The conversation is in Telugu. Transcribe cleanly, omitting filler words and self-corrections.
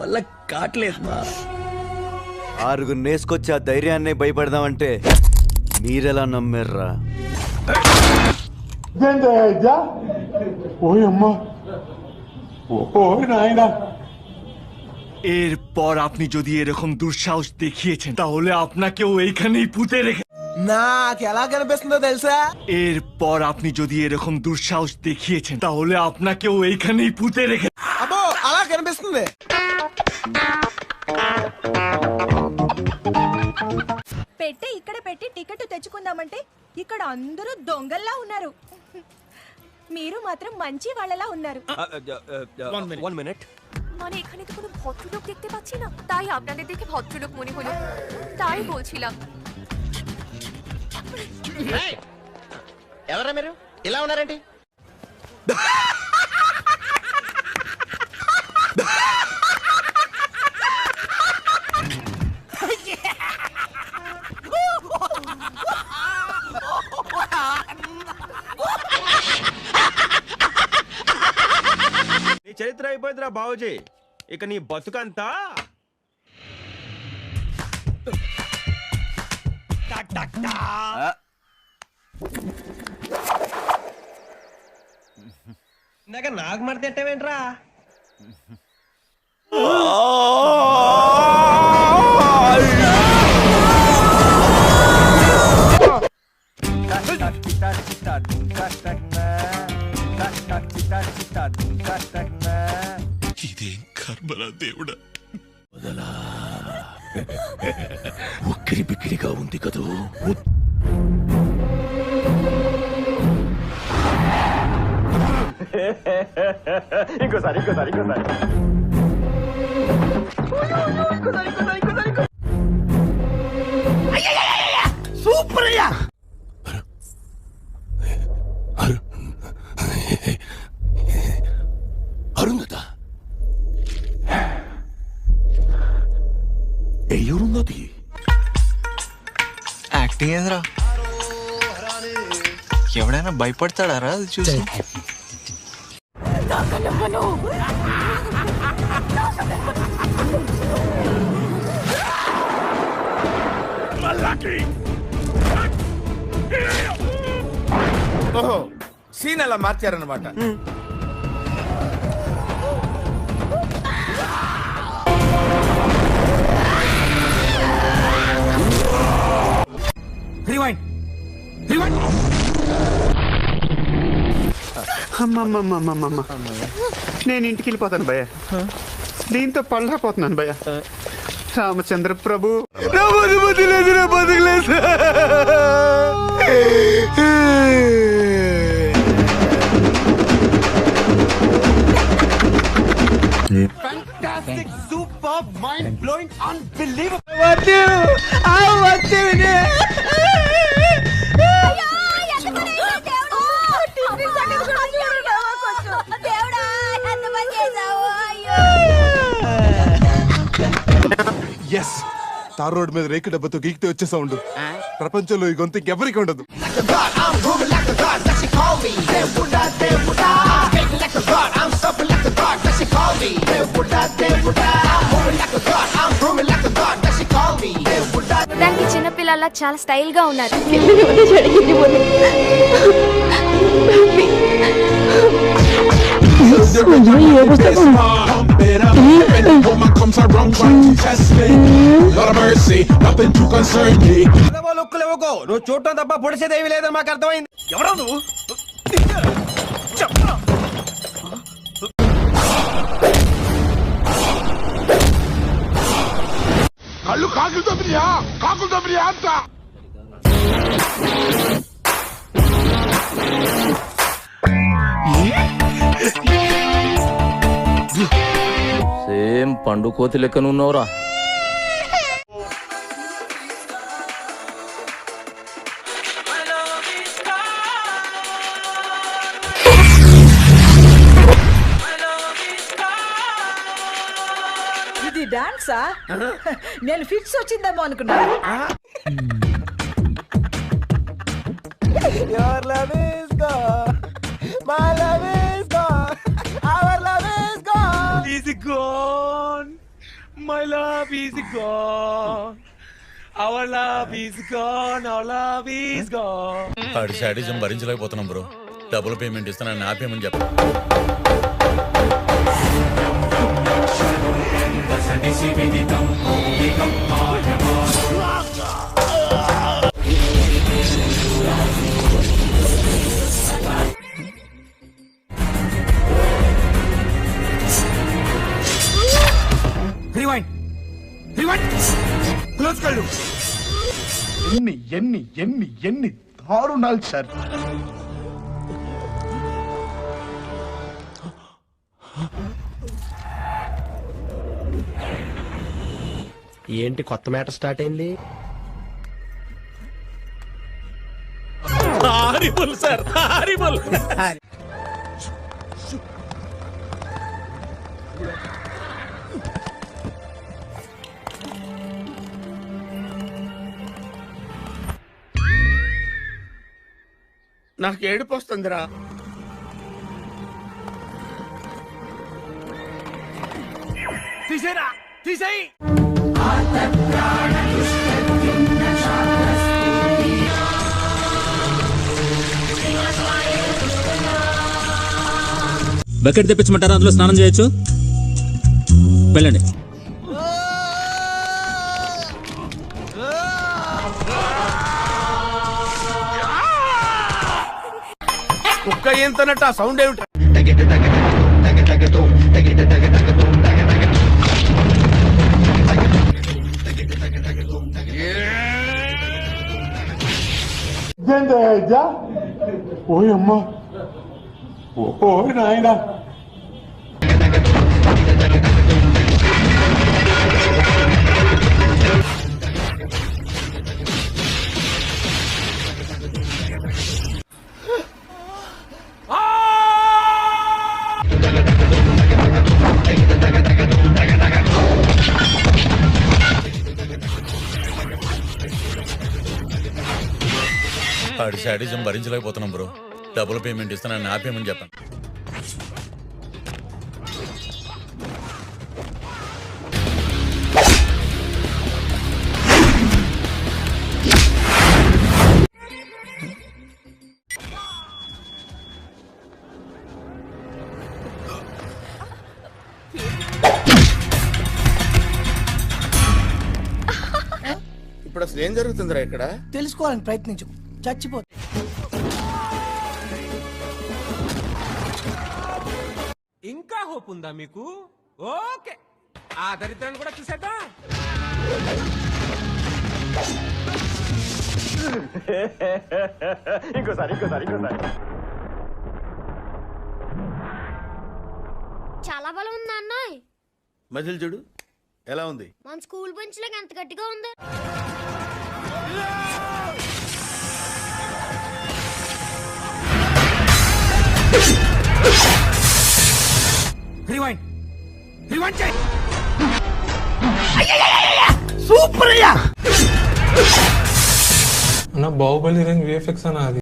వల్ల కాట్లేదు మా ఆరుగురు నేసుకొచ్చి ఆ ధైర్యాన్ని భయపడదామంటే మీరెలా నమ్మారా? এরপর আপনি যদি এরকম দুঃসাহস দেখিয়েছেন তাহলে আপনাকেও এইখানেই পুঁতে রেখে నాకు ఎలా కనిపిస్తుందో తెలుసా? এরপর আপনি যদি এরকম দুঃসাহস দেখিয়েছেন তাহলে আপনাকেও এইখানেই পুঁতে রেখে అబ్బో అలా కనిపిస్తుంది. పెట్టే ఇక్కడ పెట్టి టికెట్ తెచ్చుకుందామంటే ఇక్కడ అందరూ దొంగల్లా ఉన్నారు. మీరు মাত্র మంచి వాళ్ళలా ఉన్నారు. One minute. মানে এখানে তো কোনো ভদ্রলোক দেখতে পাচ্ছি না, তাই আপনাদের দেখে ভদ্রলোক মনে হলো, তাই বলছিলাম। ఎవరా మీరు ఇలా ఉన్నారేంటి? నీ చరిత్ర అయిపోయిందిరా బావజీ, ఇక నీ బతుకంతా నాకు మడత ఎట్టవేంట్రా? ఇదేం కర్మరా దేవుడా. ఉక్కిరి బిక్కిరిగా ఉంది కదూ. ఇంకోసారి సూపర్ అయ్యా. అరుంధత ఎవరున్నది? యాక్టింగ్ ఏంద్రా, ఎవడైనా భయపడతాడారా అది చూసి? ఓహో, సీన్ అలా మార్చారన్నమాట. నేను ఇంటికి వెళ్ళిపోతాను భయ్య, దీంతో పళ్ళపోతున్నాను భయ్య. రామచంద్ర ప్రభు బతుకులేదు. Fantastic, super, mind-blowing, unbelievable. Yes, tar road మీద రేకు డబ్బతో గీకితే వచ్చే సౌండ్ ప్రపంచంలో ఈ గొంతు ఇంకెవరికి ఉండదు. దానికి చిన్నపిల్లల చాలా స్టైల్ గా ఉన్నారు. నువ్వు చూడటం తప్ప పొడిచేదేమీ లేదని మాకు అర్థమైంది. ఎవరో నువ్వు కళ్ళు కాకులతో అంత సేమ్ పండు కోతి లెక్కనున్నావురా. డాన్సా నేను ఫిట్స్ వచ్చిందేమో అనుకున్నాను. Your love is gone. My love is gone. Our love is gone. Is gone. My love is gone. Our love is gone. Our love is gone. ఆడి శాడిజం భరించలేకపోతున్నాం బ్రో. డబుల్ పేమెంట్ ఇస్తానని ఆపేమని చెప్ప. Rewind. Rewind. Close కళ్ళు. ఎన్ని దారుణాలు సార్. ఏంటి కొత్త మ్యాటర్ స్టార్ట్ అయింది? Horrible sir, horrible. నాకు ఏడుపు వస్తుందిరా. తీసేరా, తీసేయి. బకెట్ తెప్పించమంటారా? అందులో స్నానం చేయొచ్చు. వెళ్ళండి. కుక్క ఏంతనట్టు ఆ సౌండ్ ఏమిటి? ఓయమ్మా, ఓ నాయనా. ఆడి శాడిజం భరించలేకపోతున్నాం బ్రో. డబుల్ పేమెంట్ ఇస్తానని ఆపేమని చెప్పాను. ఇప్పుడు అసలు ఏం జరుగుతుందిరా ఇక్కడ? తెలుసుకోవాలని ప్రయత్నించు, చచ్చిపో. ఇంకా హోప్ ఉందా మీకు? ఓకే, ఆ దరిద్రాన్ని కూడా చూసేద్దాం. ఇంకోసారి. చాలా బలం ఉంది అన్నయ్య. మజిల్ చూడు ఎలా ఉంది. మన స్కూల్ బెంచ్ లాగా ఎంత గట్టిగా ఉంది. రివైండ్, రివైండ్ చేయి. సూపర్ అయ్యా. బాహుబలి రేంజ్ విఎఫ్ఎక్స్ అన్న అది.